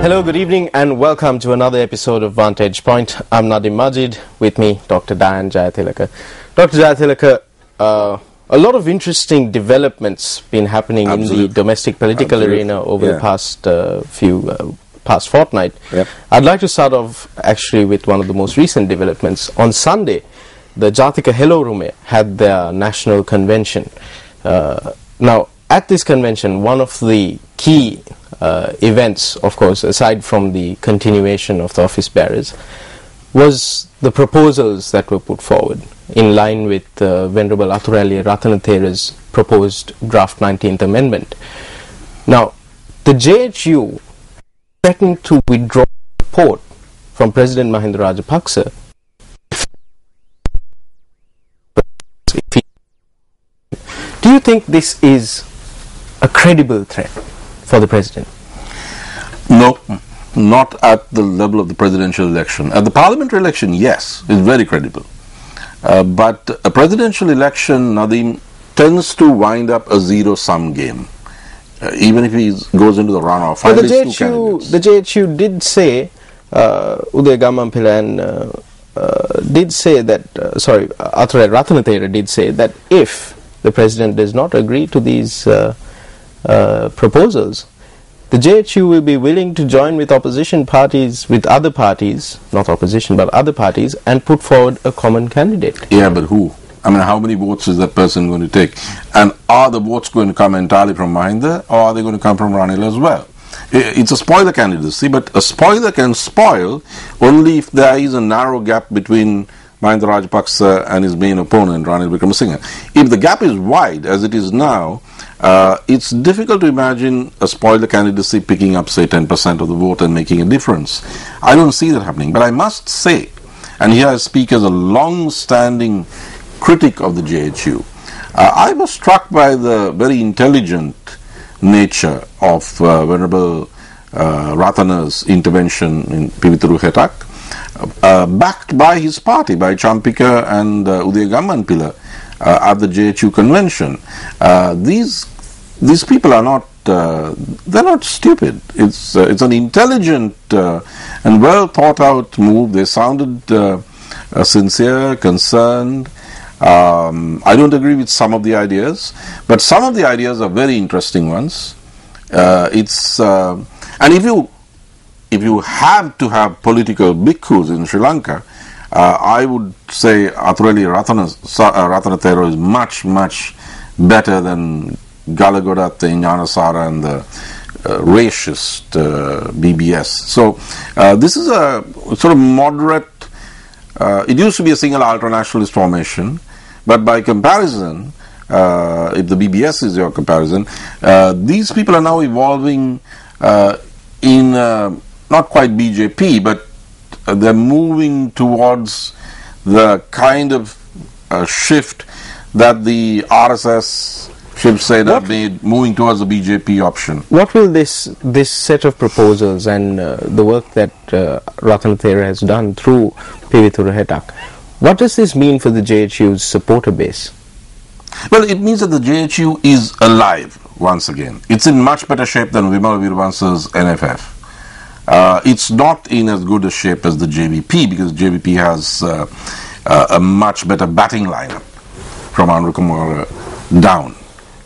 Hello, good evening and welcome to another episode of Vantage Point. I'm Nadim Majid, with me Dr. Diane Jayathilaka. Dr. Jayathilaka, a lot of interesting developments been happening in the domestic political arena over the past fortnight. Yep. I'd like to start off actually with one of the most recent developments. On Sunday, the Jatika Helorume had their national convention. Now, at this convention, one of the key events, of course, aside from the continuation of the office bearers, was the proposals that were put forward in line with Venerable Athuraliya Ratanathera's proposed draft 19th Amendment. Now, the JHU threatened to withdraw support from President Mahinda Rajapaksa Do you think this is a credible threat for the President? No, not at the level of the presidential election. At the parliamentary election, yes, it's very credible. But a presidential election, Nadim, tends to wind up a zero-sum game. Even if he goes into the runoff. But the JHU did say, Uday Gammampila did say that, Athuraliya Ratanathera did say that if the President does not agree to these proposals, the JHU will be willing to join with opposition parties, with other parties, not opposition but other parties, and put forward a common candidate. Yeah, but who? I mean, how many votes is that person going to take? And are the votes going to come entirely from Mahinda, or are they going to come from Ranil as well? It's a spoiler candidacy, but a spoiler can spoil only if there is a narrow gap between Mahinda Rajapaksa and his main opponent, Ranil Wickremesinghe. If the gap is wide, as it is now, it's difficult to imagine a spoiler candidacy picking up, say, 10% of the vote and making a difference. I don't see that happening. But I must say, and here I speak as a long-standing critic of the JHU, I was struck by the very intelligent nature of Venerable Ratana's intervention in Pivithuru Hetak, backed by his party, by Champika and Uday Gammampila at the JHU convention. These people are not they're not stupid. It's an intelligent and well thought out move. They sounded sincere, concerned. I don't agree with some of the ideas, but some of the ideas are very interesting ones. And if you have to have political bhikkhus in Sri Lanka, I would say Athuraliya Ratanathera is much better than Galagodatta, Gnanasara and the racist BBS. So this is a sort of moderate, it used to be a single ultranationalist formation, but by comparison, if the BBS is your comparison, these people are now evolving in not quite BJP, but they're moving towards the kind of shift that the RSS Shiv Sena have made, moving towards the BJP option. What will this set of proposals and the work that Ratanathera has done through Pivithuru Hetak, what does this mean for the JHU's supporter base? Well, it means that the JHU is alive once again. It's in much better shape than Vimal Veeravansar's NFF. It's not in as good a shape as the JVP, because JVP has a much better batting lineup from Anukumar down.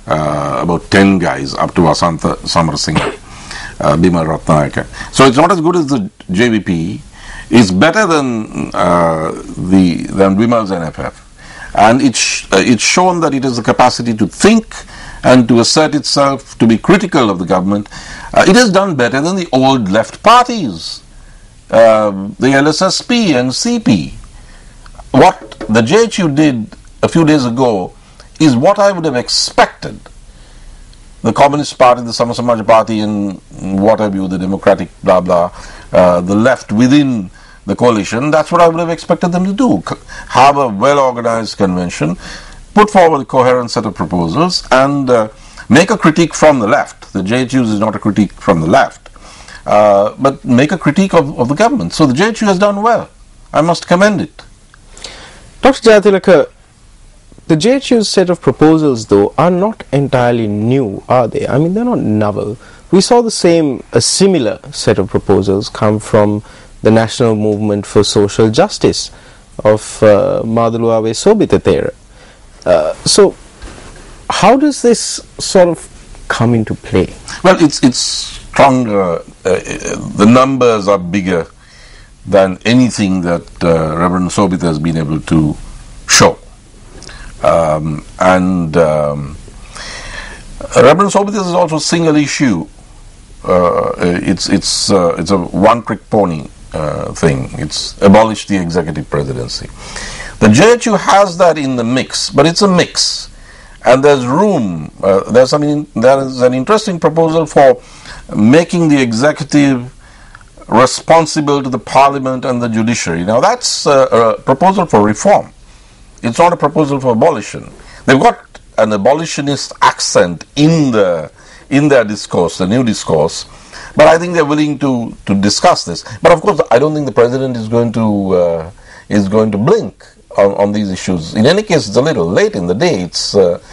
About 10 guys up to Asantha Samarasinghe, Bimal Ratnayaka. So it's not as good as the JVP. It's better than Vimal's NFF. And it's shown that it has the capacity to think and to assert itself, to be critical of the government. It has done better than the old left parties, the LSSP and CP. What the JHU did a few days ago is what I would have expected the Communist Party, the Sama Samaj Party, and what have you, the Democratic blah blah, the left within the coalition. That's what I would have expected them to do. Have a well-organized convention, put forward a coherent set of proposals, and make a critique from the left. The JHU is not a critique from the left, but make a critique of the government. So the JHU has done well. I must commend it. Dr. Jayathilaka, the JHU's set of proposals, though, are not entirely new, are they? I mean, they're not novel. we saw a similar set of proposals come from the National Movement for Social Justice of Maduluave Sobitathera. So, how does this sort of come into play? Well, it's stronger. The numbers are bigger than anything that Reverend Sobita has been able to show. Reverend Sobita is also a single issue. It's a one-trick pony thing. It's abolish the executive presidency. The JHU has that in the mix, but it's a mix, and there's room. There is an interesting proposal for making the executive responsible to the parliament and the judiciary. Now that's a proposal for reform. It's not a proposal for abolition. They've got an abolitionist accent in their discourse, the new discourse, but I think they're willing to discuss this. But of course, I don't think the president is going to blink on these issues. In any case, it's a little late in the day. It's But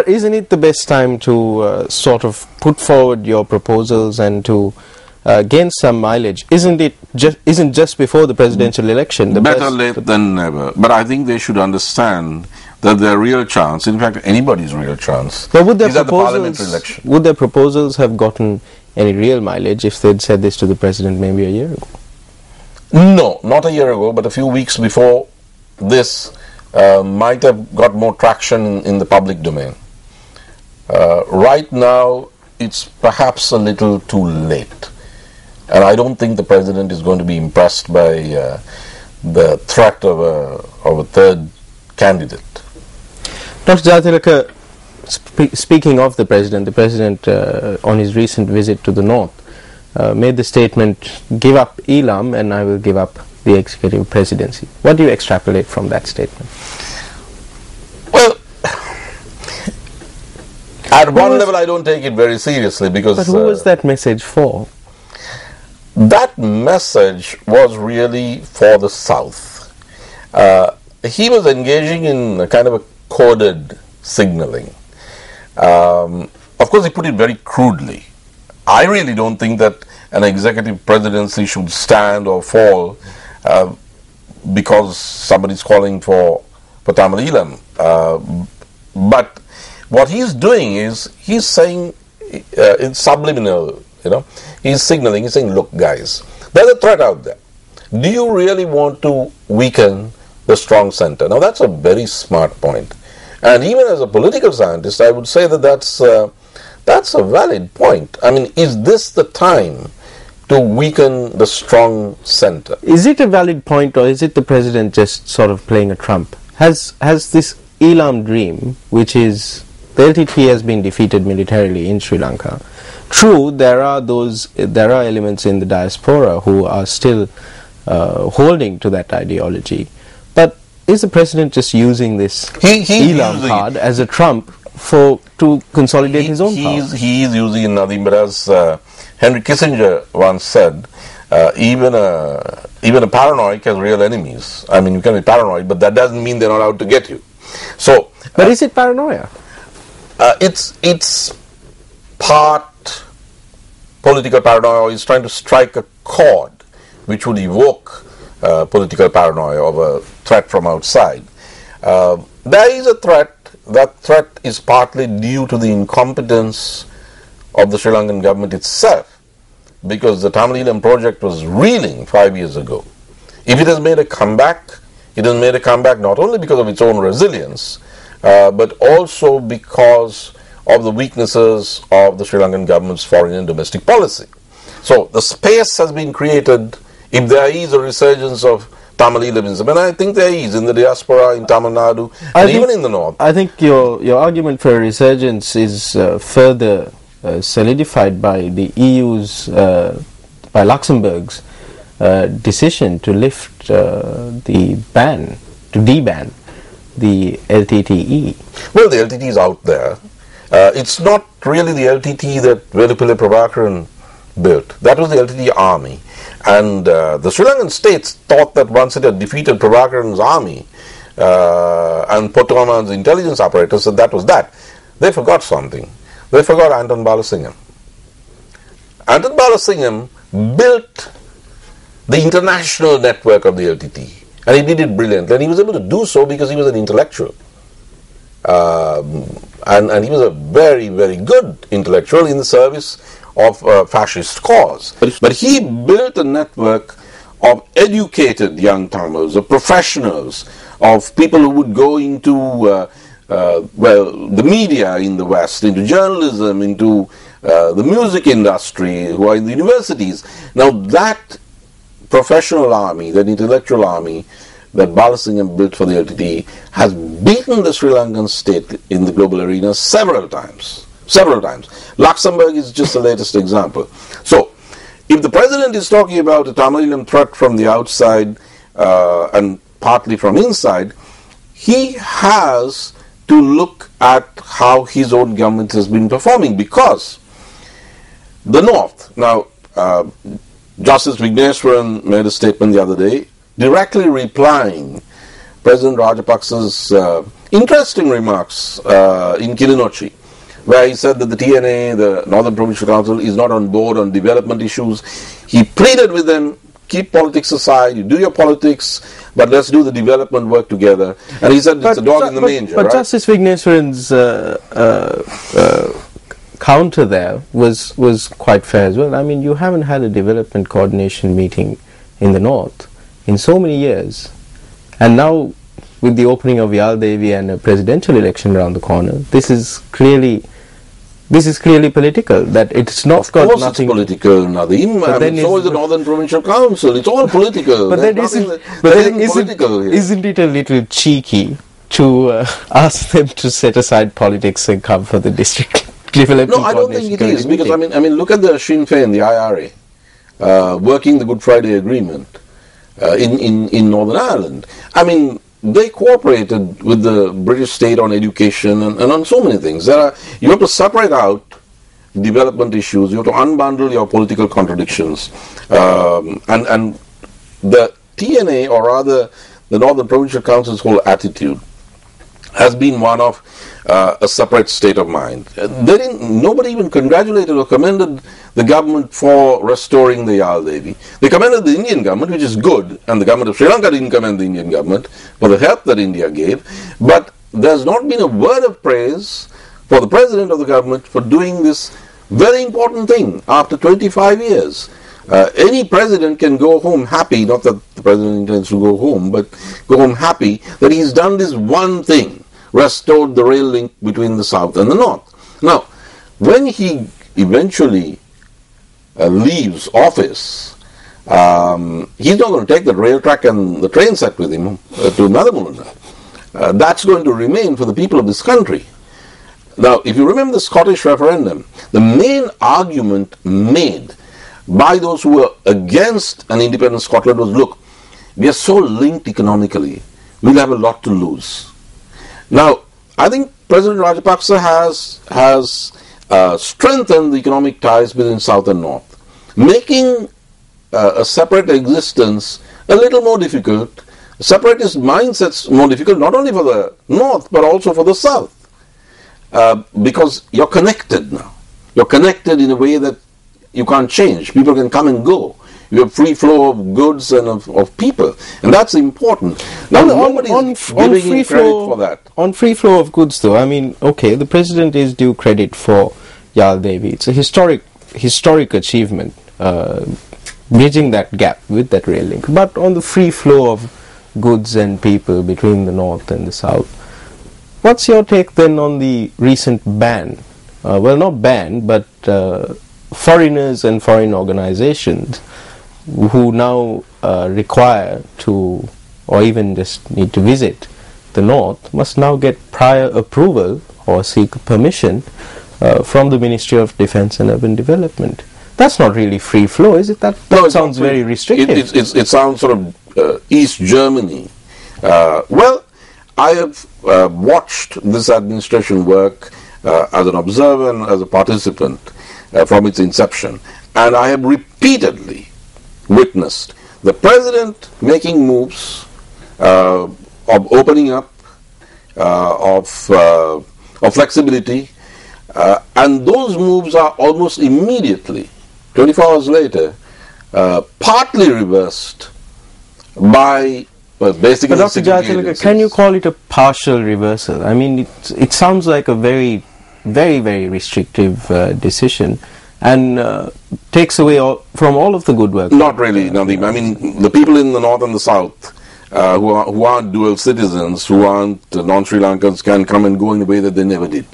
isn't it the best time to sort of put forward your proposals and to gain some mileage? Isn't just before the presidential election? Better late than never. But I think they should understand that their real chance, in fact anybody's real chance, is at the parliamentary election. Would their proposals have gotten any real mileage if they'd said this to the president maybe a year ago? No, not a year ago, but a few weeks before this might have got more traction in the public domain. Right now, it's perhaps a little too late. And I don't think the president is going to be impressed by the threat of a third candidate. Dr. Jatilaka, speaking of the president on his recent visit to the north made the statement, give up Elam and I will give up the executive presidency. What do you extrapolate from that statement? Well, at one level I don't take it very seriously because... But who was that message for? That message was really for the South. He was engaging in a kind of a coded signaling. Of course, he put it very crudely. I really don't think that an executive presidency should stand or fall because somebody's calling for Tamil Elam. But what he's doing is he's saying it's subliminal. He's signaling. He's saying, "Look, guys, there's a threat out there. Do you really want to weaken the strong center?" Now, that's a very smart point. And even as a political scientist, I would say that that's a valid point. I mean, is this the time to weaken the strong center? Is it a valid point, or is it the president just sort of playing a trump? Has this Elam dream, which is the LTT has been defeated militarily in Sri Lanka. True, there are elements in the diaspora who are still holding to that ideology, but is the president just using this Elam card as a trump to consolidate his own power? He is using nothing but, as Henry Kissinger once said, even a paranoid has real enemies. I mean, you can be paranoid, but that doesn't mean they're not out to get you. So, but is it paranoia? It's part political paranoia. He's trying to strike a chord which would evoke political paranoia of a threat from outside. There is a threat. That threat is partly due to the incompetence of the Sri Lankan government itself, because the Tamil Elam project was reeling 5 years ago. If it has made a comeback, it has made a comeback not only because of its own resilience, but also because of the weaknesses of the Sri Lankan government's foreign and domestic policy. So the space has been created. If there is a resurgence of Tamil Elamism, and I think there is in the diaspora, in Tamil Nadu, and even in the north. I think your argument for a resurgence is further solidified by the EU's, by Luxembourg's decision to lift the ban, to deban the LTTE. Well, the LTT is out there. It's not really the LTT that Velupille Prabhakaran built. That was the LTT army. And the Sri Lankan states thought that once it had defeated Prabhakaran's army and Potoma's intelligence apparatus, that was that. They forgot something. they forgot Anton Balasingham. Anton Balasingham built the international network of the LTT, and he did it brilliantly, and he was able to do so because he was an intellectual. And he was a very, very good intellectual in the service of a fascist cause. But he built a network of educated young Tamils, of professionals, of people who would go into the media in the West, into journalism, into the music industry, who are in the universities. Now that professional army, that intellectual army that Balasingham built for the LTT has beaten the Sri Lankan state in the global arena several times. Several times. Luxembourg is just the latest example. So, if the president is talking about a Tamilian threat from the outside and partly from inside, he has to look at how his own government has been performing, because the North, now Justice Vigneswaran made a statement the other day directly replying President Rajapaksa's interesting remarks in Kilinochchi, where he said that the TNA, the Northern Provincial Council, is not on board on development issues. He pleaded with them, keep politics aside, you do your politics, but let's do the development work together. And he said it's a dog in the manger. But right? Justice Vigneswaran's counter there was quite fair as well. I mean, you haven't had a development coordination meeting in the North in so many years, and now with the opening of Yaldevi and a presidential election around the corner, this is clearly political. That it's not of got course nothing. It's political, Nadeem. So is the Northern Provincial Council. It's all political. But then isn't it a little cheeky to ask them to set aside politics and come for the district development? No, I don't think it is, because I mean, look at the Sinn Féin, the IRA, working the Good Friday Agreement in Northern Ireland. I mean, they cooperated with the British state on education and on so many things. You have to separate out development issues. You have to unbundle your political contradictions, and the TNA, or rather the Northern Provincial Council's whole attitude, has been one of a separate state of mind. Nobody even congratulated or commended the government for restoring the Yaldevi. They commended the Indian government, which is good, and the government of Sri Lanka didn't commend the Indian government for the help that India gave, but there's not been a word of praise for the president of the government for doing this very important thing after 25 years. Any president can go home happy, not that the president intends to go home, but go home happy that he's done this one thing, restored the rail link between the south and the north. Now, when he eventually leaves office, he's not going to take the rail track and the train set with him to Nadamulunda. That's going to remain for the people of this country. Now, if you remember the Scottish referendum, the main argument made by those who were against an independent Scotland was, look, we are so linked economically, we'll have a lot to lose. Now, I think President Rajapaksa has strengthened the economic ties between South and North, making a separate existence a little more difficult, separatist mindsets more difficult, not only for the North, but also for the South. Because you're connected now. You're connected in a way that you can't change. People can come and go. You have free flow of goods and of people, and that's important. Now, nobody's giving him credit for that. On free flow of goods, though, I mean, okay, the president is due credit for Yaldevi. It's a historic achievement, bridging that gap with that rail link. But on the free flow of goods and people between the north and the south, what's your take then on the recent ban? Well, not ban, but foreigners and foreign organizations who now require to, or even just need to visit the north, must now get prior approval or seek permission from the Ministry of Defence and Urban Development. That's not really free flow, is it? That sounds very restrictive. It sounds sort of East Germany. Well, I have watched this administration work as an observer and as a participant from its inception, and I have repeatedly witnessed the president making moves of opening up, of flexibility, And those moves are almost immediately, 24 hours later, partly reversed by basically. But Dr. Jayatilaga, can you call it a partial reversal? I mean, it sounds like a very, very, very restrictive decision, and takes away from all of the good work. Not really, Nadeem. I mean, the people in the north and the south who aren't dual citizens, who aren't non-Sri Lankans, can come and go in a way that they never did.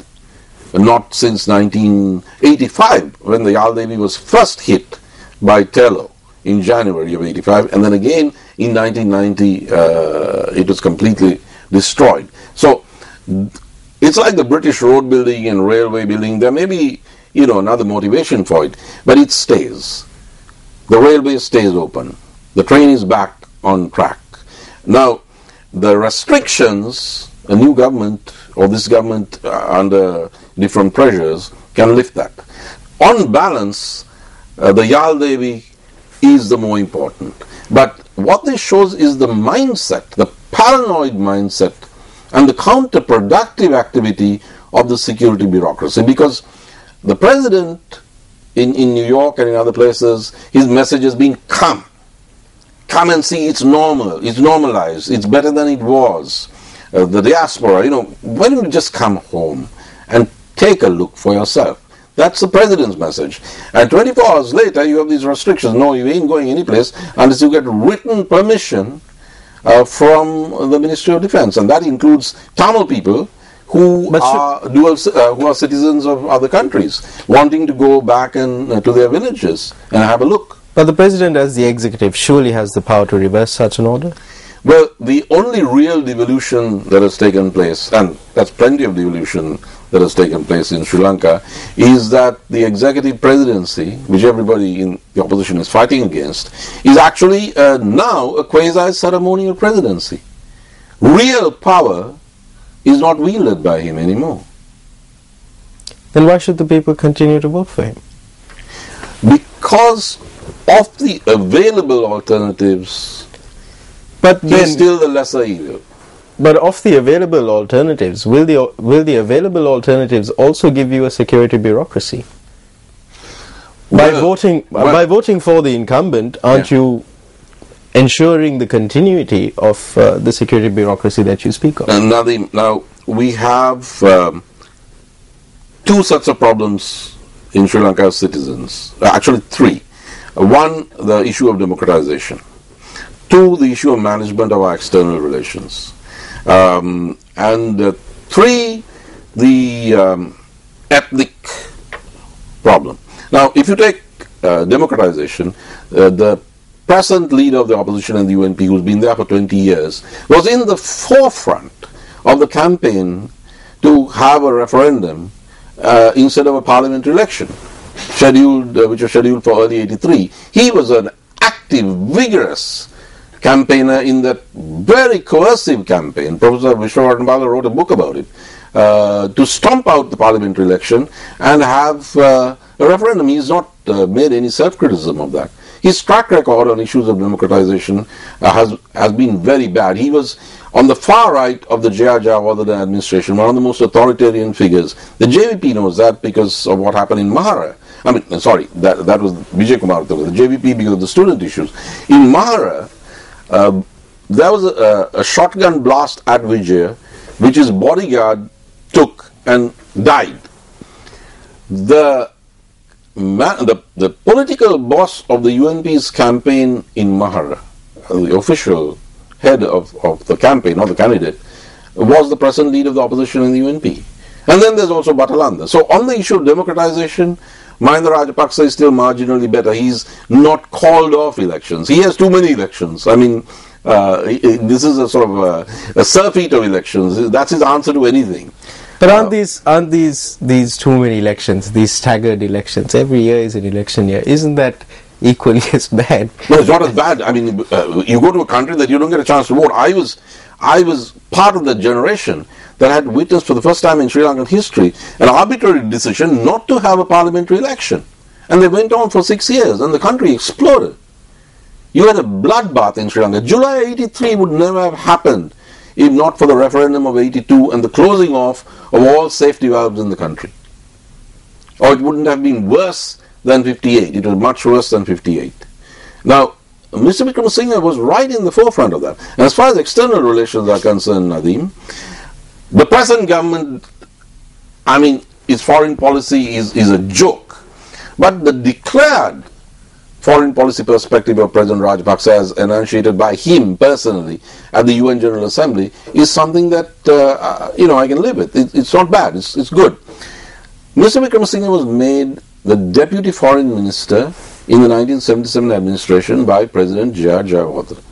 Not since 1985, when the Yaldevi was first hit by Tello in January of 85, and then again in 1990 it was completely destroyed. So it's like the British road building and railway building. There may be, another motivation for it, but it stays. The railway stays open. The train is back on track. Now, the restrictions, a new government or this government under different pressures can lift that. On balance, the Yaldevi is the more important. But what this shows is the mindset, the paranoid mindset, and the counterproductive activity of the security bureaucracy. Because the president in New York and in other places, his message has been come and see, it's normal, it's normalized, it's better than it was. The diaspora, why don't you just come home and take a look for yourself? That's the president's message. And 24 hours later, you have these restrictions. No, you ain't going anyplace unless you get written permission from the Ministry of Defense. And that includes Tamil people who are citizens of other countries, wanting to go back and to their villages and have a look. But the president, as the executive, surely has the power to reverse such an order? Well, the only real devolution that has taken place, and that's plenty of devolution that has taken place in Sri Lanka, is that the executive presidency, which everybody in the opposition is fighting against, is actually now a quasi-ceremonial presidency. Real power is not wielded by him anymore. Then why should the people continue to vote for him? Because of the available alternatives, but he's still the lesser evil. But of the available alternatives, will the available alternatives also give you a security bureaucracy? By voting for the incumbent, aren't you ensuring the continuity of the security bureaucracy that you speak of? Now we have two sets of problems in Sri Lanka as citizens. Actually, three. One, the issue of democratization. Two, the issue of management of our external relations. And three, the ethnic problem. Now, if you take democratization, the present leader of the opposition in the UNP, who's been there for 20 years, was in the forefront of the campaign to have a referendum instead of a parliamentary election, which was scheduled for early 83. He was an active, vigorous campaigner in that very coercive campaign. Professor Vishwavardhan wrote a book about it, to stomp out the parliamentary election and have a referendum. He's not made any self-criticism of that. His track record on issues of democratization has been very bad. He was on the far right of the J.R. Jayawardena administration, one of the most authoritarian figures. The JVP knows that because of what happened in Mahara. That was Vijay Kumar, the JVP, because of the student issues. In Mahara, there was a shotgun blast at Vijay, which his bodyguard took and died. The political boss of the UNP's campaign in Mahara, the official head of the campaign, not the candidate, was the present leader of the opposition in the UNP. And then there's also Batalanda. So on the issue of democratization, Mahinda Rajapaksa is still marginally better. He's not called off elections. He has too many elections. I mean, this is a sort of a surfeit of elections. That's his answer to anything. But aren't these too many elections, these staggered elections? Every year is an election year. Isn't that equally as bad? No, it's not as bad. I mean, you go to a country that you don't get a chance to vote. I was part of the generation that had witnessed for the first time in Sri Lankan history an arbitrary decision not to have a parliamentary election. And they went on for 6 years and the country exploded. You had a bloodbath in Sri Lanka. July 83 would never have happened if not for the referendum of 82 and the closing off of all safety valves in the country. Or it wouldn't have been worse than 58. It was much worse than 58. Now, Mr. Wickremesinghe was right in the forefront of that. And as far as external relations are concerned, Nadeem, the present government, I mean, its foreign policy is a joke. But the declared foreign policy perspective of President Rajapaksa, as enunciated by him personally at the UN General Assembly, is something that, I can live with. It's not bad. It's good. Mr. Wickremesinghe was made the Deputy Foreign Minister in the 1977 administration by President J.R. Jayawardena.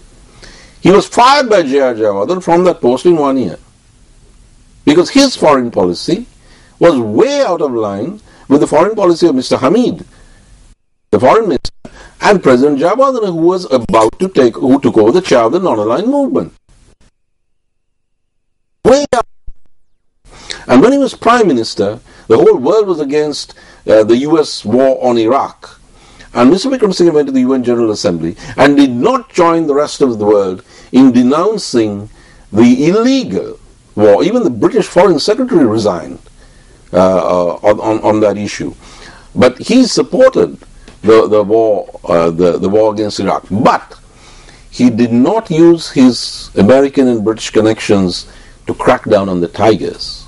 He was fired by J.R. Jayawardena from that post in 1 year because his foreign policy was way out of line with the foreign policy of Mr. Hamid, the foreign minister, and President Jayawardena, who took over the chair of the non-aligned movement. Way out. And when he was Prime Minister, the whole world was against the US war on Iraq. And Mr. Wickremesinghe went to the UN General Assembly and did not join the rest of the world in denouncing the illegal war. Even the British Foreign Secretary resigned on that issue. But he supported the war against Iraq. But he did not use his American and British connections to crack down on the Tigers.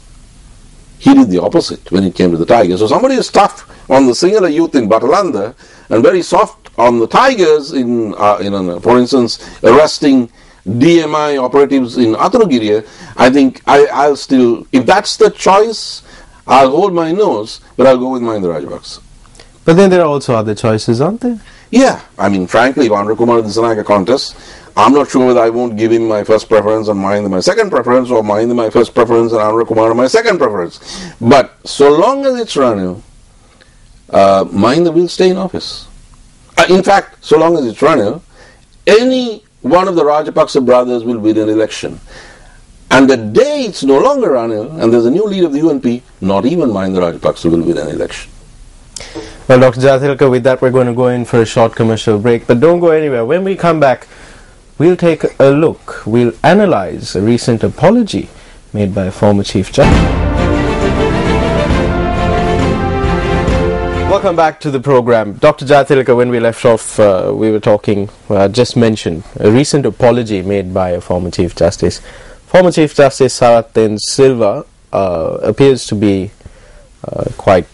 He did the opposite when it came to the Tigers. So somebody is tough on the Sinhala youth in Batalanda and very soft on the Tigers in for instance, arresting DMI operatives in Athanugiriya. I think I'll still, if that's the choice, I'll hold my nose, but I'll go with Mahinda Rajapaksa. But then there are also other choices, aren't there? Yeah, I mean, frankly, if Andhra Kumar Dissanayake contests, I'm not sure whether I won't give him my first preference and Mahinda my second preference, or Mahinda my first preference and Andhra Kumar my second preference. But so long as it's Ranil, Mahinda will stay in office. In fact, so long as it's Ranil, any one of the Rajapaksa brothers will win an election. And the day it's no longer Ranil and there's a new leader of the UNP, not even Mahinda Rajapaksa will win an election. Well, Dr. Jathilka, with that we're going to go in for a short commercial break, but don't go anywhere. When we come back, we'll take a look, we'll analyze a recent apology made by a former Chief Justice. Welcome back to the program. Dr. Jathilka, when we left off, we were talking, just mentioned, a recent apology made by a former Chief Justice. Former Chief Justice Sarath Silva appears to be quite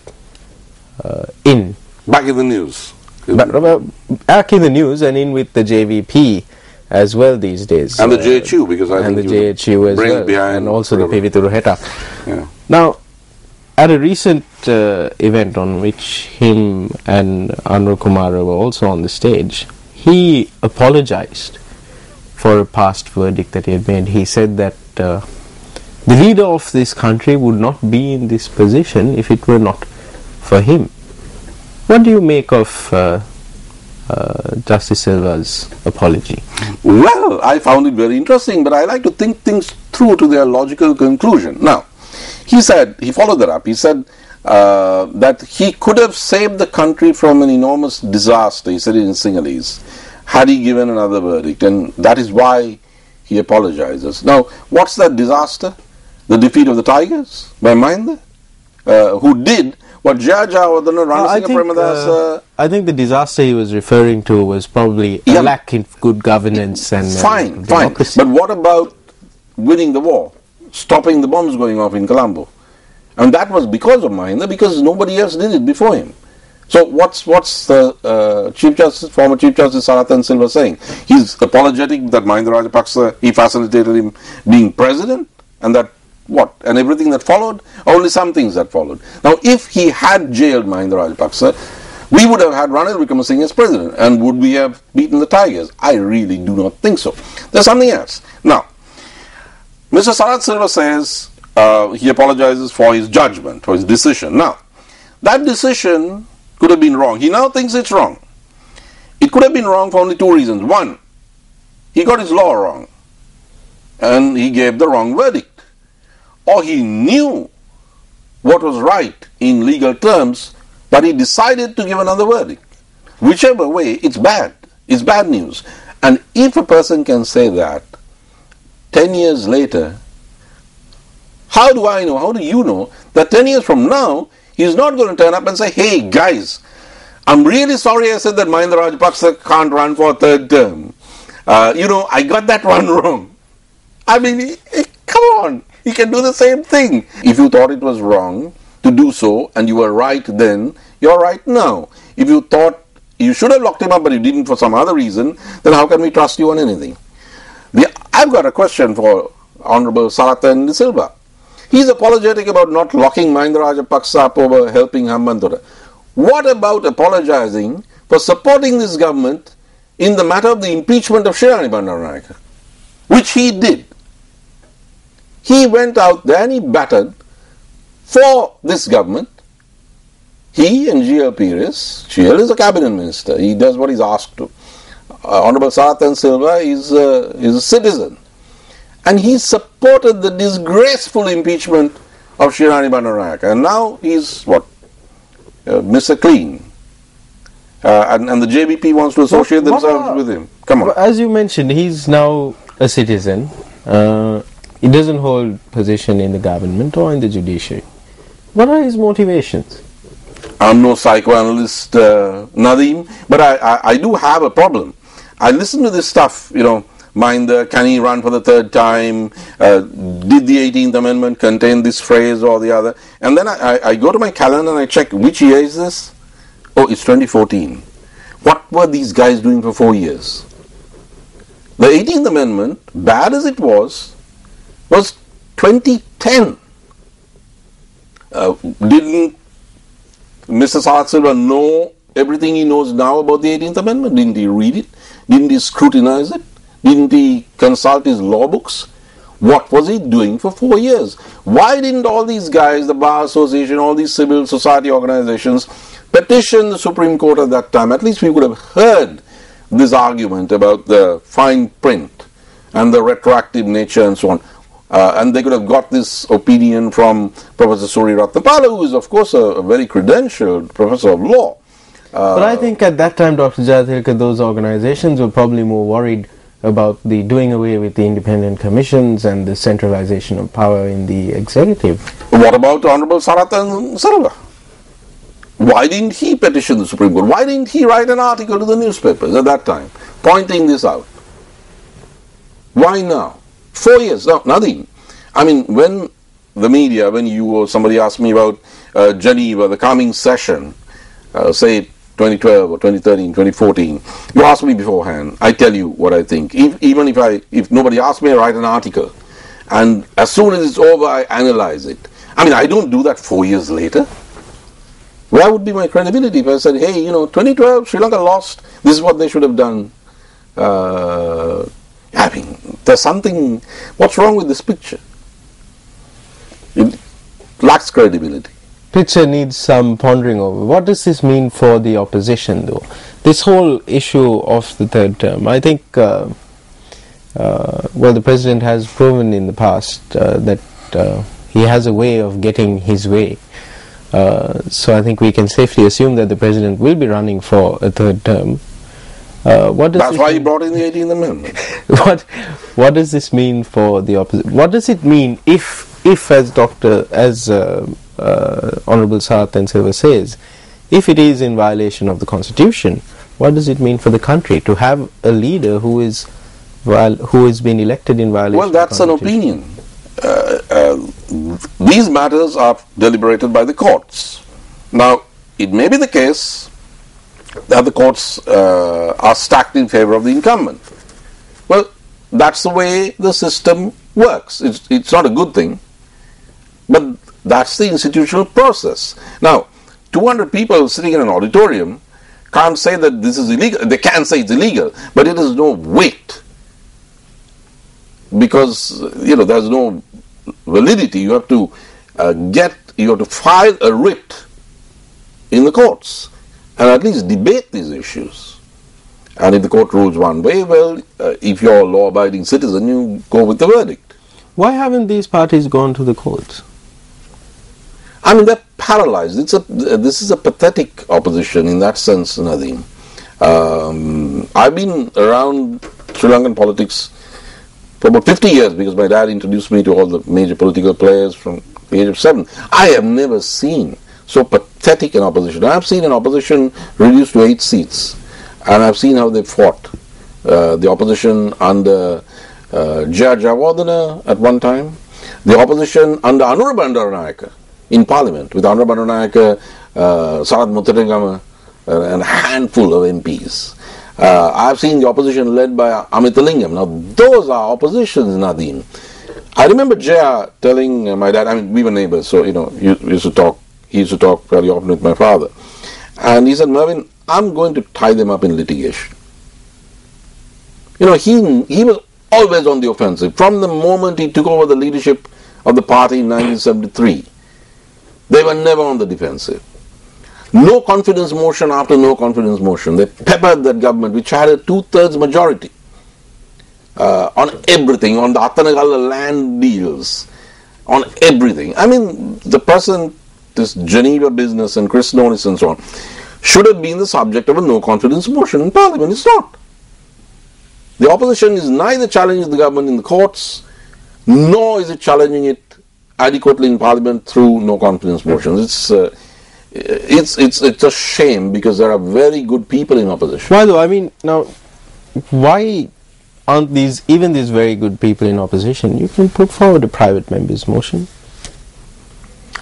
back in the news. Back in the news and in with the JVP as well these days. And the JHU, because I think the JHU as well. And also the Pivituru Heta. Yeah. Now, at a recent event on which him and Andhra Kumara were also on the stage, he apologized for a past verdict that he had made. He said that the leader of this country would not be in this position if it were not for him. What do you make of Justice Silva's apology? Well, I found it very interesting, but I like to think things through to their logical conclusion. Now, he followed that up. He said that he could have saved the country from an enormous disaster, he said it in Sinhalese, had he given another verdict, and that is why he apologizes. Now, what's that disaster? The defeat of the Tigers by Mahinda, who did what Jayawardena, Ranasinghe Premadasa... I think the disaster he was referring to was probably a lack in good governance and democracy. But what about winning the war? Stopping the bombs going off in Colombo? And that was because of Mahinda, because nobody else did it before him. So what's the Chief Justice, former Chief Justice Sarath Silva saying? He's apologetic that Mahinda Rajapaksa, he facilitated him being president, and that what? And everything that followed? Only some things that followed. Now, if he had jailed Mahinda Rajapaksa, we would have had Ranil Wickremesinghe as president, and would we have beaten the Tigers? I really do not think so. There's something else. Now, Mr. Sarath Silva says he apologizes for his judgment, for his decision. Now, that decision could have been wrong. He now thinks it's wrong. It could have been wrong for only two reasons. One, he got his law wrong, and he gave the wrong verdict. Or he knew what was right in legal terms, but he decided to give another verdict. Whichever way, it's bad. It's bad news. And if a person can say that 10 years later, how do I know, how do you know that 10 years from now He's not going to turn up and say, hey guys, I'm really sorry I said that Mahinda Rajapaksa can't run for a third term. I got that one wrong. I mean, come on, he can do the same thing. If you thought it was wrong to do so and you were right then, you're right now. If you thought you should have locked him up but you didn't for some other reason, then how can we trust you on anything? I've got a question for Honorable Sarathan De Silva. He's apologetic about not locking Mahinda Rajapaksa up over helping Hambantota. What about apologizing for supporting this government in the matter of the impeachment of Srirani Bandaranaike, which he did? He went out there and he battled for this government. He and GL Pires, GL is a cabinet minister. He does what he's asked to. Honorable Sarathan Silva is a citizen. And he supported the disgraceful impeachment of Srirani Bandaranaike. And now he's what? Mr. Clean. And the JVP wants to associate themselves with him. Come on. As you mentioned, he's now a citizen. He doesn't hold position in the government or in the judiciary. What are his motivations? I'm no psychoanalyst, Nadeem, but I do have a problem. I listen to this stuff, Mahinda, can he run for the third time? Did the 18th Amendment contain this phrase or the other? And then I go to my calendar and I check which year is this? Oh, it's 2014. What were these guys doing for 4 years? The 18th Amendment, bad as it was 2010. Didn't Mr. Sarath Silva know everything he knows now about the 18th Amendment? Didn't he read it? Didn't he scrutinize it? Didn't he consult his law books? What was he doing for 4 years? Why didn't all these guys, the Bar Association, all these civil society organizations, petition the Supreme Court at that time? At least we would have heard this argument about the fine print and the retroactive nature and so on. And they could have got this opinion from Professor Suri Ratnapala, who is, of course, a very credentialed professor of law. But I think at that time, Dr. Jayathilaka, those organizations were probably more worried about the doing away with the independent commissions and the centralization of power in the executive. What about Honorable Sarathan Silva? Why didn't he petition the Supreme Court? Why didn't he write an article to the newspapers at that time, pointing this out? Why now? 4 years, no, nothing. I mean, when the media, when you or somebody asked me about Geneva, the coming session, say 2012 or 2013, 2014, you ask me beforehand, I tell you what I think. Even if nobody asks me, I write an article. And as soon as it's over, I analyze it. I mean, I don't do that 4 years later. Where would be my credibility if I said, hey, 2012, Sri Lanka lost, this is what they should have done. I mean, there's something, what's wrong with this picture? It lacks credibility. Picture needs some pondering over. What does this mean for the opposition, though? This whole issue of the third term, I think, the President has proven in the past that he has a way of getting his way. So I think we can safely assume that the President will be running for a third term. That's why he brought in the 18th Amendment. What does this mean for the opposition? What does it mean if as Honorable Sarathan Silva says, if it is in violation of the Constitution, what does it mean for the country to have a leader who has been elected in violation? Well, that's an opinion. These matters are deliberated by the courts. Now, it may be the case that the courts are stacked in favor of the incumbent. Well, that's the way the system works. It's not a good thing, but that's the institutional process. Now, 200 people sitting in an auditorium can't say that this is illegal. They can say it's illegal, but it has no weight because there's no validity. You have to file a writ in the courts and at least debate these issues. And if the court rules one way, well, if you're a law-abiding citizen, you go with the verdict. Why haven't these parties gone to the courts? I mean, they're paralyzed. This is a pathetic opposition in that sense, Nadeem. I've been around Sri Lankan politics for about 50 years because my dad introduced me to all the major political players from the age of 7. I have never seen so pathetic an opposition. I've seen an opposition reduced to 8 seats, and I've seen how they fought. The opposition under Jaya Jayawardena at one time, the opposition under Anura Bandaranaike in Parliament, with Anura Bandaranaike, Sarath Muthiregama, and a handful of MPs. I've seen the opposition led by Amithalingam. Now, those are oppositions, Nadine. I remember Jaya telling my dad, I mean, we were neighbors, so, he used to talk fairly often with my father. And he said, Mervyn, I'm going to tie them up in litigation. He was always on the offensive. From the moment he took over the leadership of the party in 1973, they were never on the defensive. No confidence motion after no confidence motion. They peppered that government, which had a 2/3 majority on everything, on the Athanagala land deals, on everything. I mean, the person, this Geneva business and Chris Nonis and so on, should have been the subject of a no confidence motion in Parliament. It's not. The opposition is neither challenging the government in the courts, nor is it challenging it adequately in Parliament through no confidence motions. It's a shame, because there are very good people in opposition. Why though? I mean, now, why aren't these very good people in opposition? You can put forward a private member's motion.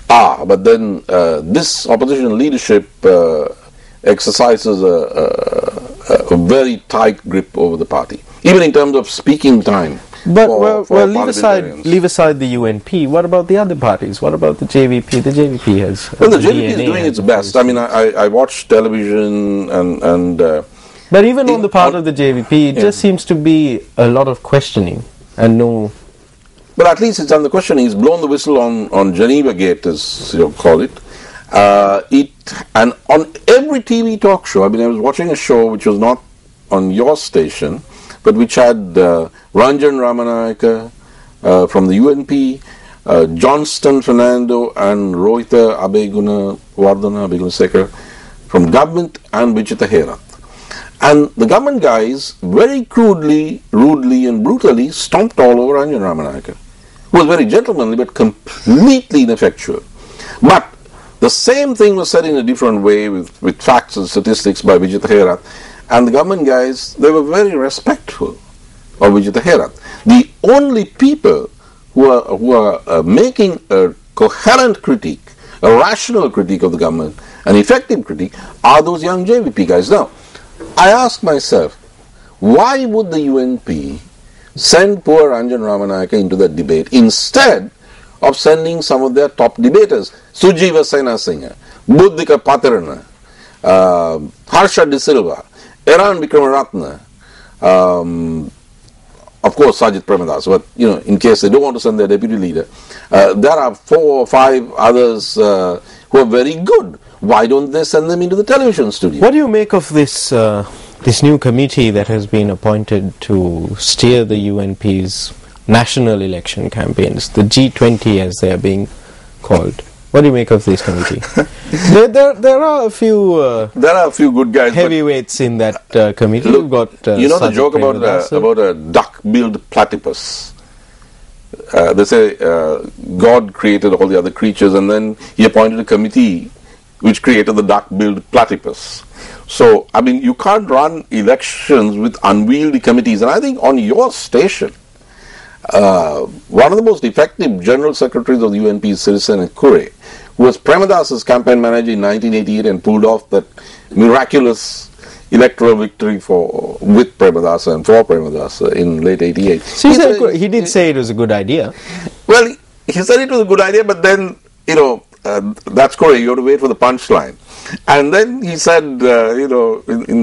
But then this opposition leadership exercises a very tight grip over the party, even in terms of speaking time. But leave aside the UNP. What about the other parties? What about the JVP? The JVP has the JVP is doing its best. I mean, I watch television and but even on the part of the JVP, it just seems to be a lot of questioning and no. But at least it's on the questioning. He's blown the whistle on Geneva Gate, as you call it. And on every TV talk show. I mean, I was watching a show which was not on your station, but which had Ranjan Ramanayake from the UNP, Johnston Fernando and Rohita Abeguna Sekar from government, and Vijita Herath. And the government guys very crudely, rudely and brutally stomped all over Ranjan Ramanayake, who was very gentlemanly but completely ineffectual. But the same thing was said in a different way with facts and statistics by Vijita Herath. And the government guys, they were very respectful of Vijita Herath. The only people who are making a coherent critique, a rational critique of the government, an effective critique, are those young JVP guys. Now, I ask myself, why would the UNP send poor Ranjan Ramanayake into that debate instead of sending some of their top debaters, Sujiva Senasinghe, Buddhika Patirana, Harsha De Silva, Eran Vikramaratne, of course Sajid Premadas, but in case they don't want to send their deputy leader, there are 4 or 5 others who are very good. Why don't they send them into the television studio? What do you make of this new committee that has been appointed to steer the UNP's national election campaigns, the G20 as they are being called? What do you make of this committee? there are a few good guys, heavyweights in that committee. Look, you've got the joke about a duck-billed platypus. They say God created all the other creatures, and then He appointed a committee which created the duck-billed platypus. So, I mean, you can't run elections with unwieldy committees. And I think on your station, one of the most effective general secretaries of the UNP is Sirisena Kure, who was Premadas's campaign manager in 1988 and pulled off that miraculous electoral victory with Premadasa and for Premadasa in late 88. He did say it was a good idea. Well, he said it was a good idea, but then, that's Kure, you have to wait for the punchline. And then he said, in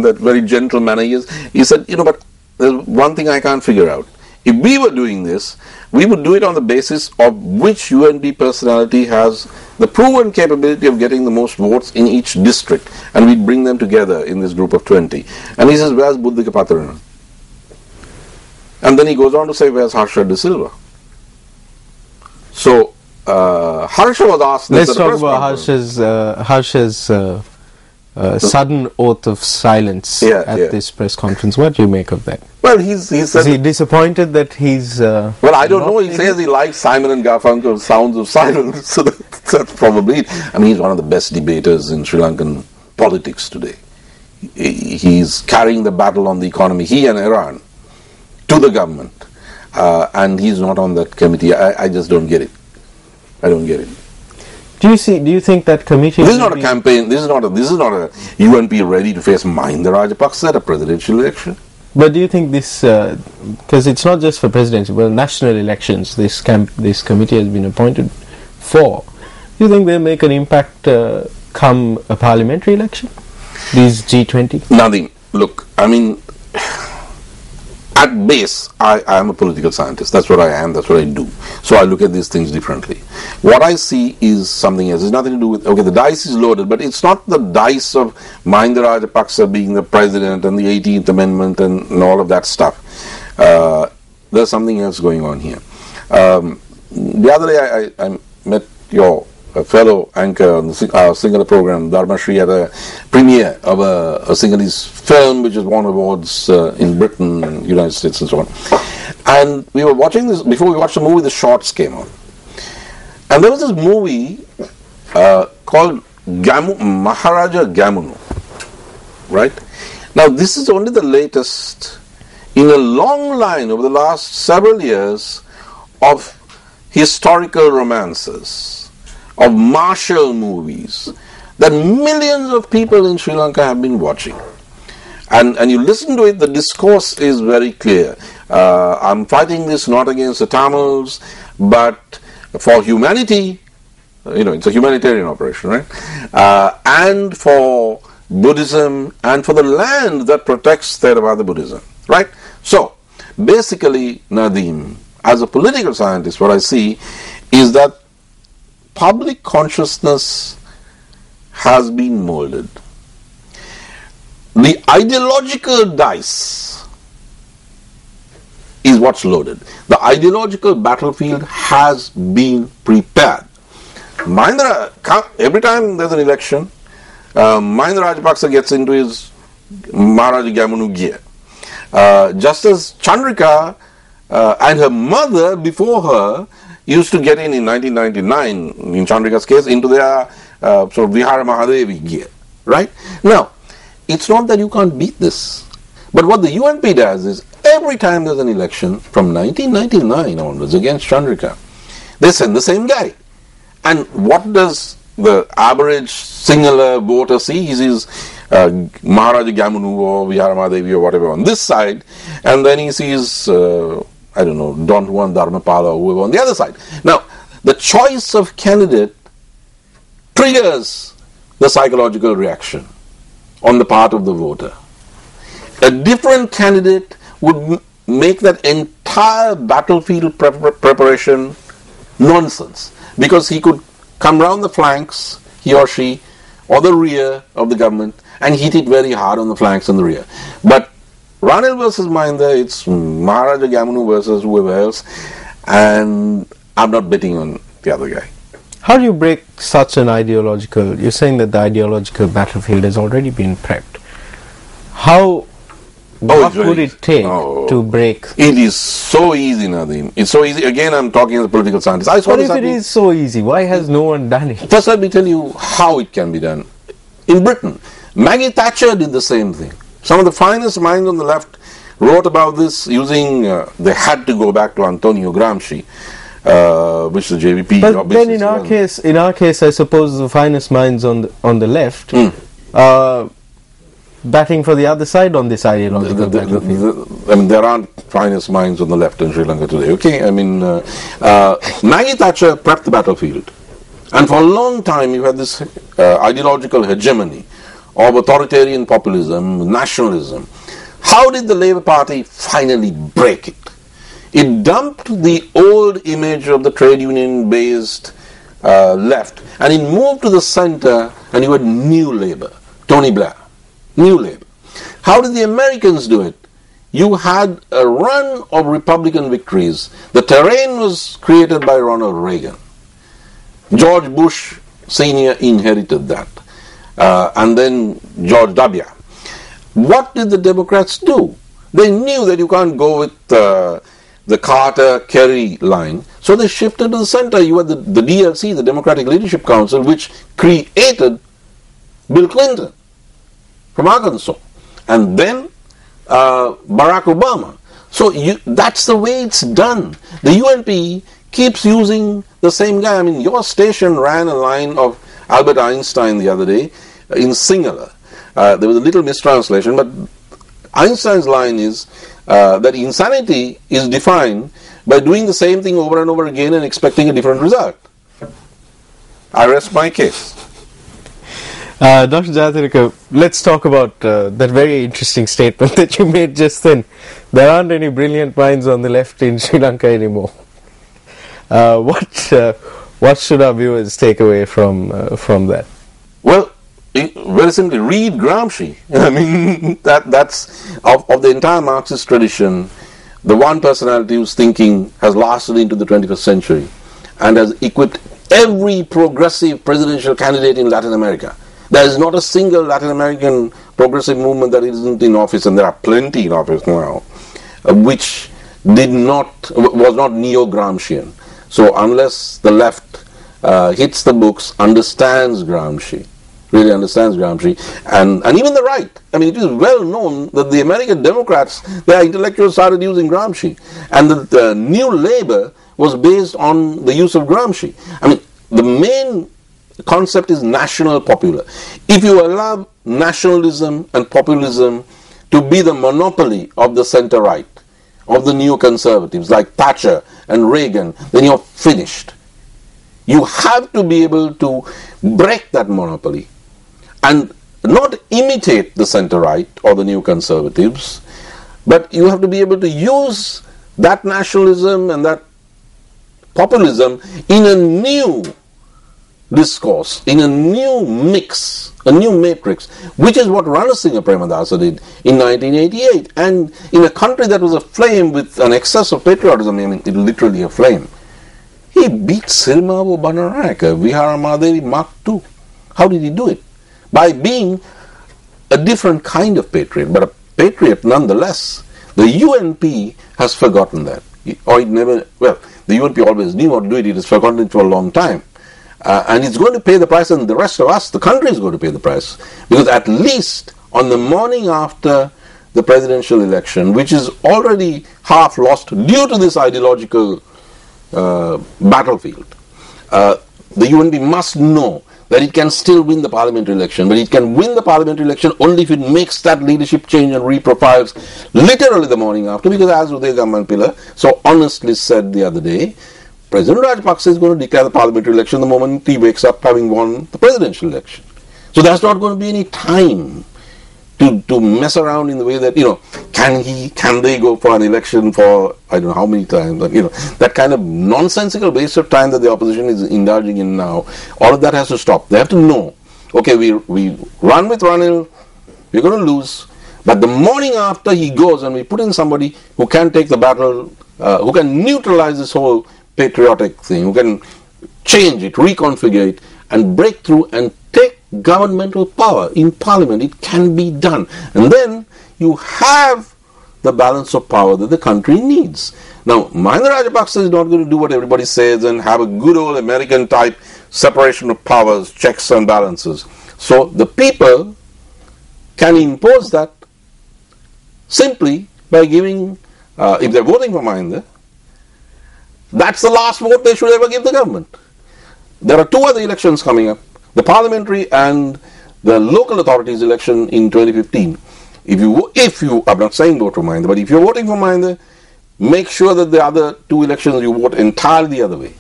that very gentle manner, he said, but there's one thing I can't figure out. If we were doing this, we would do it on the basis of which UNP personality has the proven capability of getting the most votes in each district, and we'd bring them together in this group of 20. And he says, where's Buddhika Patirana? And then he goes on to say, where's Harsha De Silva? So, Harsha was asked this. Let's talk about Harsha's sudden oath of silence at this press conference. What do you make of that? Well, he said... Is he disappointed that he's... well, I don't know. He says he likes Simon and Garfunkel's Sounds of Silence. So that's probably it. I mean, he's one of the best debaters in Sri Lankan politics today. He's carrying the battle on the economy, he and Iran, to the government. And he's not on that committee. I just don't get it. I don't get it. Do you think that committee... This is not a campaign. This is not a UNP ready to face Mahinda Rajapaksa at a presidential election. But do you think this, because it's not just for presidential, but national elections, this committee has been appointed for, do you think they'll make an impact come a parliamentary election? These G20? Nothing. Look, I mean, at base, I am a political scientist. That's what I am. That's what I do. So I look at these things differently. What I see is something else. It's nothing to do with, okay, the dice is loaded, but it's not the dice of Mahinda Rajapaksa being the president and the 18th Amendment and all of that stuff. There's something else going on here. The other day I met your fellow anchor on the Sinhala program, Dharmashri, at a premiere of a Sinhalese film which has won awards in Britain and United States and so on. And we were watching this, before we watched the movie, the shorts came on. And there was this movie called Maharaja Gamunu, right? Now this is only the latest in a long line over the last several years of historical romances, of martial movies that millions of people in Sri Lanka have been watching. And you listen to it, the discourse is very clear. I'm fighting this not against the Tamils, but for humanity. It's a humanitarian operation, right? And for Buddhism and for the land that protects Theravada Buddhism, right? So, basically, Nadeem, as a political scientist, what I see is that public consciousness has been molded. The ideological dice is what's loaded. The ideological battlefield has been prepared. Every time there's an election, Mahinda Rajapaksa gets into his Maharaja Gamunu gear. Just as Chandrika and her mother before her used to get in 1999, in Chandrika's case, into their sort of Vihara Mahadevi gear, right? Now, it's not that you can't beat this, but what the UNP does is every time there's an election from 1999 onwards against Chandrika, they send the same guy. And what does the average singular voter see? He sees Maharaja Gamunu or Vihara Mahadevi or whatever on this side, and then he sees Don Juan Dharmapala or whoever on the other side. Now, the choice of candidate triggers the psychological reaction on the part of the voter. A different candidate would make that entire battlefield preparation nonsense, because he could come round the flanks, he or she, or the rear of the government, and hit it very hard on the flanks and the rear. But Ranil versus Mahinda, it's Maharaja Gamunu versus whoever else, and I'm not betting on the other guy. How do you break such an ideological... You're saying that the ideological battlefield has already been prepped. What would it take to break... It is so easy, Nadeem. It's so easy. Again, I'm talking as a political scientist. But if it is so easy, why has no one done it? First, let me tell you how it can be done. In Britain, Maggie Thatcher did the same thing. Some of the finest minds on the left wrote about this using... they had to go back to Antonio Gramsci, which the JVP... But then in our case, I suppose the finest minds on the left... batting for the other side on this ideological battlefield. I mean, there aren't finest minds on the left in Sri Lanka today, okay? I mean, Maggie Thatcher prepped the battlefield. And for a long time, you had this ideological hegemony of authoritarian populism, nationalism. How did the Labour Party finally break it? It dumped the old image of the trade union-based left, and it moved to the centre, and you had New Labour, Tony Blair. New Labour. How did the Americans do it? You had a run of Republican victories. The terrain was created by Ronald Reagan. George Bush Sr. inherited that. and then George W. What did the Democrats do? They knew that you can't go with the Carter-Kerry line, so they shifted to the center. You had the DLC, the Democratic Leadership Council, which created Bill Clinton from Arkansas, and then Barack Obama. So that's the way it's done. The UNP keeps using the same guy. I mean, your station ran a line of Albert Einstein the other day in singular. There was a little mistranslation, but Einstein's line is that insanity is defined by doing the same thing over and over again and expecting a different result. I rest my case. Dr. Jayathilaka, let's talk about that very interesting statement that you made just then. There aren't any brilliant minds on the left in Sri Lanka anymore. What should our viewers take away from that? Well, very simply, read Gramsci. I mean, that's of the entire Marxist tradition, the one personality whose thinking has lasted into the 21st century and has equipped every progressive presidential candidate in Latin America. There is not a single Latin American progressive movement that isn't in office, and there are plenty in office now, which was not neo-Gramscian. So unless the left hits the books, understands Gramsci, really understands Gramsci, and even the right. I mean, it is well known that the American Democrats, their intellectuals started using Gramsci, and the New Labour was based on the use of Gramsci. I mean, the main concept is national popular. If you allow nationalism and populism to be the monopoly of the center-right, of the neoconservatives like Thatcher and Reagan, then you're finished. You have to be able to break that monopoly and not imitate the center-right or the neoconservatives, but you have to be able to use that nationalism and that populism in a new discourse, in a new mix, a new matrix, which is what Ranasinghe Premadasa did in 1988. And in a country that was aflame with an excess of patriotism, I mean, it literally aflame, he beat Sirimavo Banaranaike, Viharamadevi Mark II. How did he do it? By being a different kind of patriot, but a patriot nonetheless. The UNP has forgotten that. Or it never, well, the UNP always knew how to do it, it has forgotten it for a long time. And it's going to pay the price, and the rest of us, the country, is going to pay the price. Because at least on the morning after the presidential election, which is already half lost due to this ideological battlefield, the UNP must know that it can still win the parliamentary election, but it can win the parliamentary election only if it makes that leadership change and reprofiles literally the morning after, because as Uday Gammanpilla so honestly said the other day, President Rajapaksa is going to declare the parliamentary election the moment he wakes up having won the presidential election. So there's not going to be any time to mess around in the way that, can they go for an election for I don't know how many times, that kind of nonsensical waste of time that the opposition is indulging in now. All of that has to stop. They have to know, okay, we run with Ranil, we're going to lose, but the morning after he goes and we put in somebody who can take the battle, who can neutralize this whole patriotic thing, who can change it, reconfigure it, and break through and take governmental power in parliament. It can be done. And then you have the balance of power that the country needs. Now, Mahinda Rajapaksa is not going to do what everybody says and have a good old American type separation of powers, checks and balances. So the people can impose that simply by giving, if they're voting for Mahinda, that's the last vote they should ever give the government. There are two other elections coming up, the parliamentary and the local authorities election in 2015. If you, I'm not saying vote for Mahinda, but if you're voting for Mahinda, make sure that the other two elections you vote entirely the other way.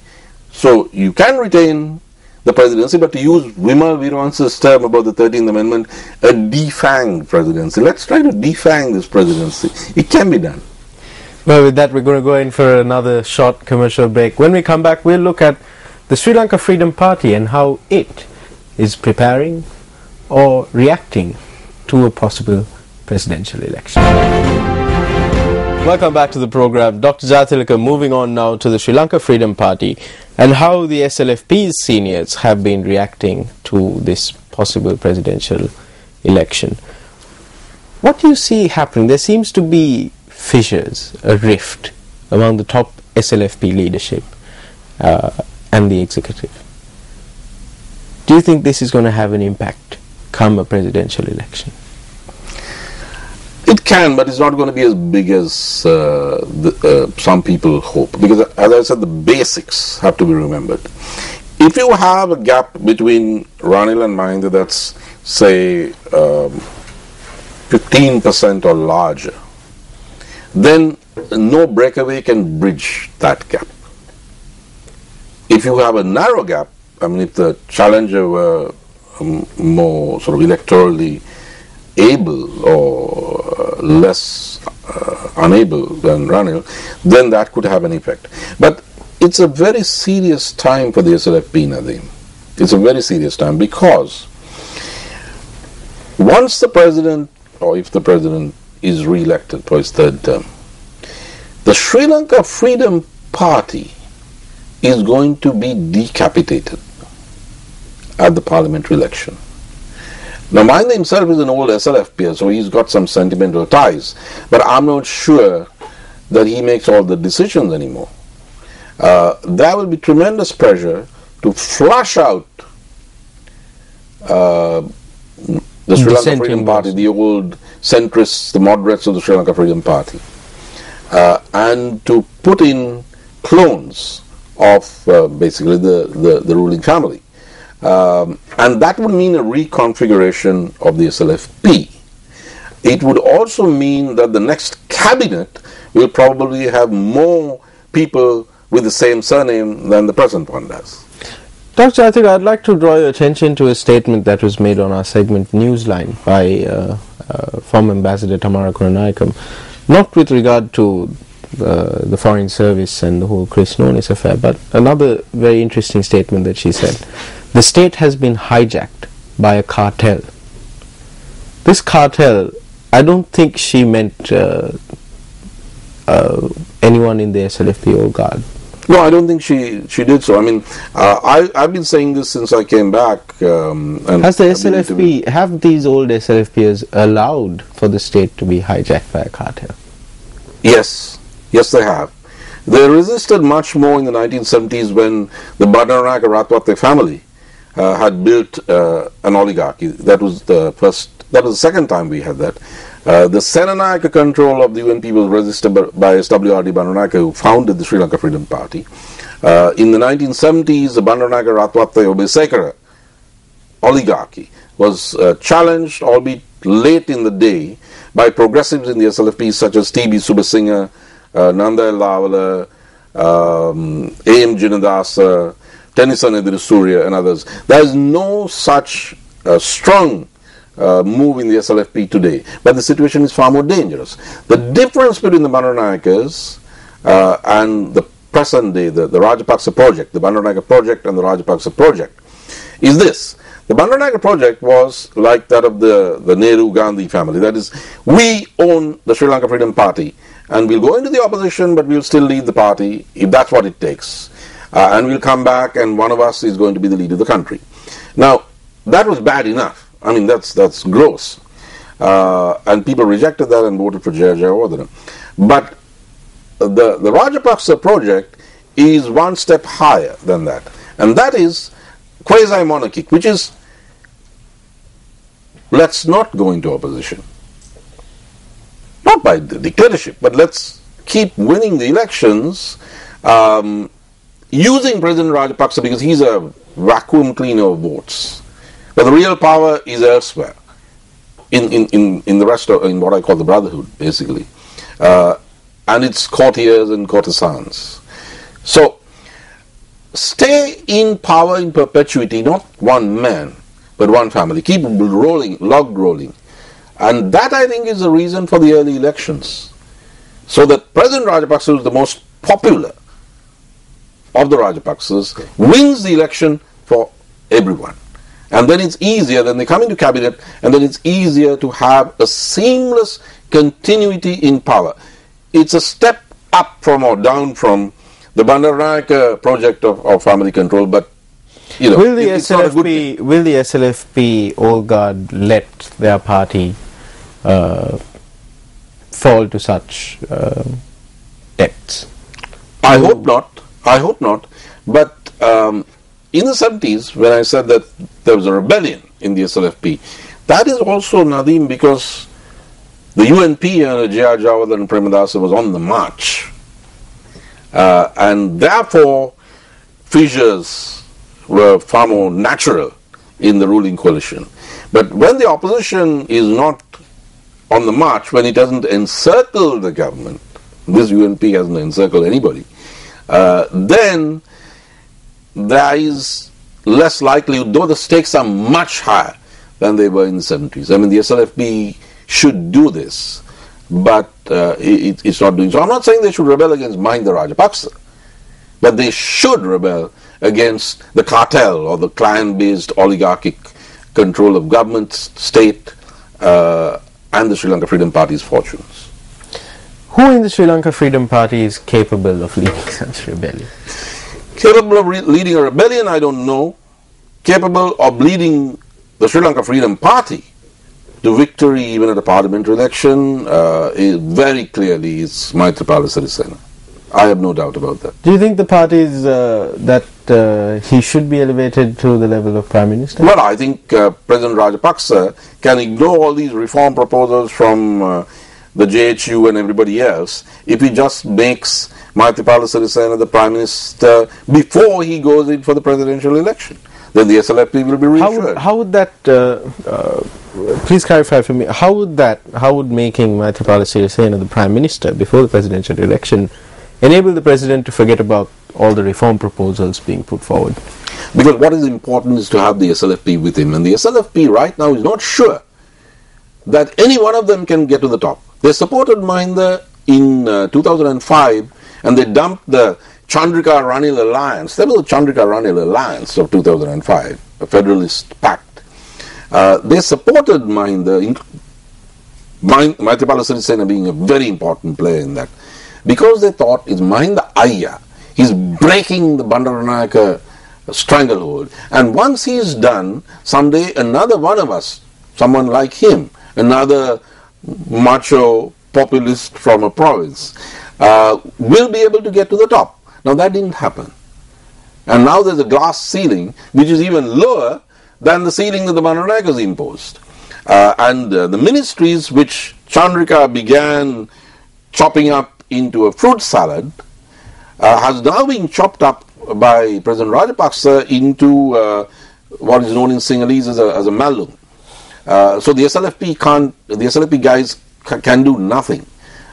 So you can retain the presidency, but to use Vimal Veerwansa's term about the 13th Amendment, a defanged presidency. Let's try to defang this presidency. It can be done. Well, with that, we're going to go in for another short commercial break. When we come back, we'll look at the Sri Lanka Freedom Party and how it is preparing or reacting to a possible presidential election. Welcome back to the program. Dr. Jayathilaka, moving on now to the Sri Lanka Freedom Party and how the SLFP's seniors have been reacting to this possible presidential election. What do you see happening? There seems to be fissures, a rift among the top SLFP leadership and the executive. Do you think this is going to have an impact come a presidential election? It can, but it's not going to be as big as some people hope. Because, as I said, the basics have to be remembered. If you have a gap between Ranil and Mahinda that's, say, 15% or larger, then no breakaway can bridge that gap. If you have a narrow gap, I mean, if the challenger were more sort of electorally able or less unable than Ranil, then that could have an effect. But it's a very serious time for the SLFP, Nadeem. It's a very serious time because once the president, or if the president is re-elected for his third term, the Sri Lanka Freedom Party is going to be decapitated at the parliamentary election. Now, Mahinda himself is an old SLFP, so he's got some sentimental ties, but I'm not sure that he makes all the decisions anymore. There will be tremendous pressure to flush out the Sri Lanka Freedom Party, the old centrists, the moderates of the Sri Lanka Freedom Party, and to put in clones of basically the ruling family. And that would mean a reconfiguration of the SLFP. It would also mean that the next cabinet will probably have more people with the same surname than the present one does. Dr. Jathik, I'd like to draw your attention to a statement that was made on our segment Newsline by former Ambassador Tamara Kuranaikam, not with regard to the Foreign Service and the whole Chris Nonis affair, but another very interesting statement that she said. The state has been hijacked by a cartel. This cartel, I don't think she meant anyone in the SLFP or Guard. No, I don't think she did so. I mean, I've been saying this since I came back. And has the SLFP, have these old SLFPers allowed for the state to be hijacked by a cartel? Yes, they have. They resisted much more in the 1970s when the Bandaranaike-Ratwatte family had built an oligarchy. That was the second time we had that. The Senanayaka control of the UNP was resisted by SWRD Bandaranaike, who founded the Sri Lanka Freedom Party. In the 1970s, the Bandaranaike-Ratwatte Obesekara oligarchy was challenged, albeit late in the day, by progressives in the SLFP such as T.B. Subasinghe, Nanda Lavala, A.M. Jinadasa, Tennyson Surya, and others. There is no such strong move in the SLFP today, but the situation is far more dangerous. The difference between the Bandaranaikes and the present day, the Rajapaksa project, the Bandaranaike project and the Rajapaksa project, is this. The Bandaranaike project was like that of the Nehru-Gandhi family. That is, we own the Sri Lanka Freedom Party and we'll go into the opposition, but we'll still lead the party if that's what it takes. And we'll come back and one of us is going to be the leader of the country. Now, that was bad enough. I mean, that's gross. And people rejected that and voted for Jaya Jayawardena. But the Rajapaksa project is one step higher than that. And that is quasi-monarchic, which is, let's not go into opposition. Not by the dictatorship, but let's keep winning the elections using President Rajapaksa because he's a vacuum cleaner of votes. But the real power is elsewhere, in the rest of, in what I call the brotherhood, basically. And it's courtiers and courtesans. So, stay in power in perpetuity, not one man, but one family. Keep rolling, log rolling. And that, I think, is the reason for the early elections. So that President Rajapaksa, who is the most popular of the Rajapaksas, wins the election for everyone. And then it's easier, then they come into cabinet, and then it's easier to have a seamless continuity in power. It's a step up from or down from the Bandaranaike project of family control, but you know, will the it's not a good thing. SLFP, will the SLFP, All Guard, let their party fall to such depths? I hope not. I hope not. But in the 70s, when I said that there was a rebellion in the SLFP, that is also, Nadeem, because the UNP and J.R. Jawad and Premadasa was on the march. And therefore, fissures were far more natural in the ruling coalition. But when the opposition is not on the march, when it doesn't encircle the government, this UNP hasn't encircled anybody, then there is less likelihood, though the stakes are much higher than they were in the 70s. I mean, the SLFP should do this, but it's not doing so. I'm not saying they should rebel against Mahinda Rajapaksa, but they should rebel against the cartel or the clan-based oligarchic control of government, state, and the Sri Lanka Freedom Party's fortunes. Who in the Sri Lanka Freedom Party is capable of leading such rebellion? Capable of leading a rebellion, I don't know. Capable of leading the Sri Lanka Freedom Party to victory even at a parliamentary election, very clearly is Maithripala Sirisena. I have no doubt about that. Do you think the party is that he should be elevated to the level of Prime Minister? Well, I think President Rajapaksa can ignore all these reform proposals from the JHU and everybody else if he just makes Maithripala Sirisena the Prime Minister before he goes in for the presidential election. Then the SLFP will be reassured. How would that, please clarify for me, how would making Maithripala Sirisena the Prime Minister before the presidential election enable the President to forget about all the reform proposals being put forward? Because what is important is to have the SLFP with him, and the SLFP right now is not sure that any one of them can get to the top. They supported Mahinda in 2005, and they dumped the Chandrika Ranil alliance. That was the Chandrika Ranil alliance of 2005, a federalist pact. They supported Mahinda, Maithripala Sirisena being a very important player in that, because they thought it's Mahinda Ayya. He's breaking the Bandaranayaka stranglehold. And once he's done, someday another one of us, someone like him, another macho populist from a province, will be able to get to the top. Now that didn't happen. And now there's a glass ceiling which is even lower than the ceiling that the Bandaranayakas imposed. And the ministries which Chandrika began chopping up into a fruit salad has now been chopped up by President Rajapaksa into what is known in Sinhalese as a malung. So the SLFP guys can do nothing.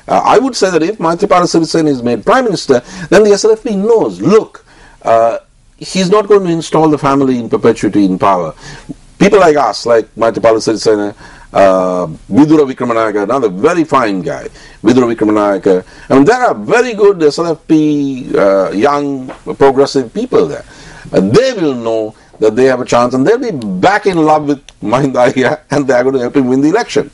I would say that if Maithripala Sirisena is made Prime Minister, then the SLFP knows, look, he's not going to install the family in perpetuity in power. People like us, like Maithripala Sirisena, Vidura Vikramanayaka, another very fine guy, Vidura Vikramanayaka, I mean, there are very good SLFP young progressive people there. They will know that they have a chance, and they'll be back in love with Mahinda Ayya, and they are going to help him win the election.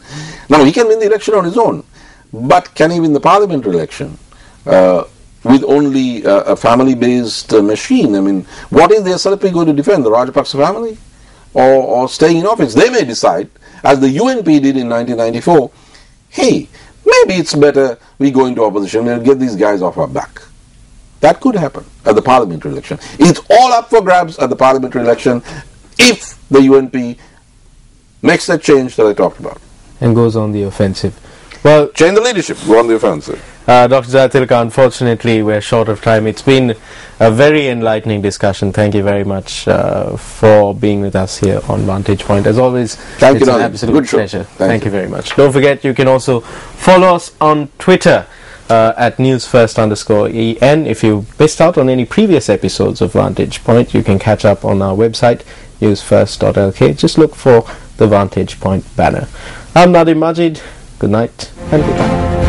Now, he can win the election on his own, but can he win the parliamentary election with only a family-based machine? I mean, what is the SLFP going to defend? The Rajapaksa family? Or staying in office? They may decide, as the UNP did in 1994, hey, maybe it's better we go into opposition and get these guys off our back. That could happen at the parliamentary election. It's all up for grabs at the parliamentary election if the UNP makes that change that I talked about. And goes on the offensive. Well, change the leadership, go on the offensive. Dr. Jayathilaka, unfortunately we're short of time. It's been a very enlightening discussion. Thank you very much for being with us here on Vantage Point. As always, it's an absolute pleasure. Thank you very much. Don't forget, you can also follow us on Twitter at Newsfirst_EN. If you missed out on any previous episodes of Vantage Point, you can catch up on our website, Newsfirst.lk. Just look for the Vantage Point banner. I'm Nadim Majid. Good night and goodbye.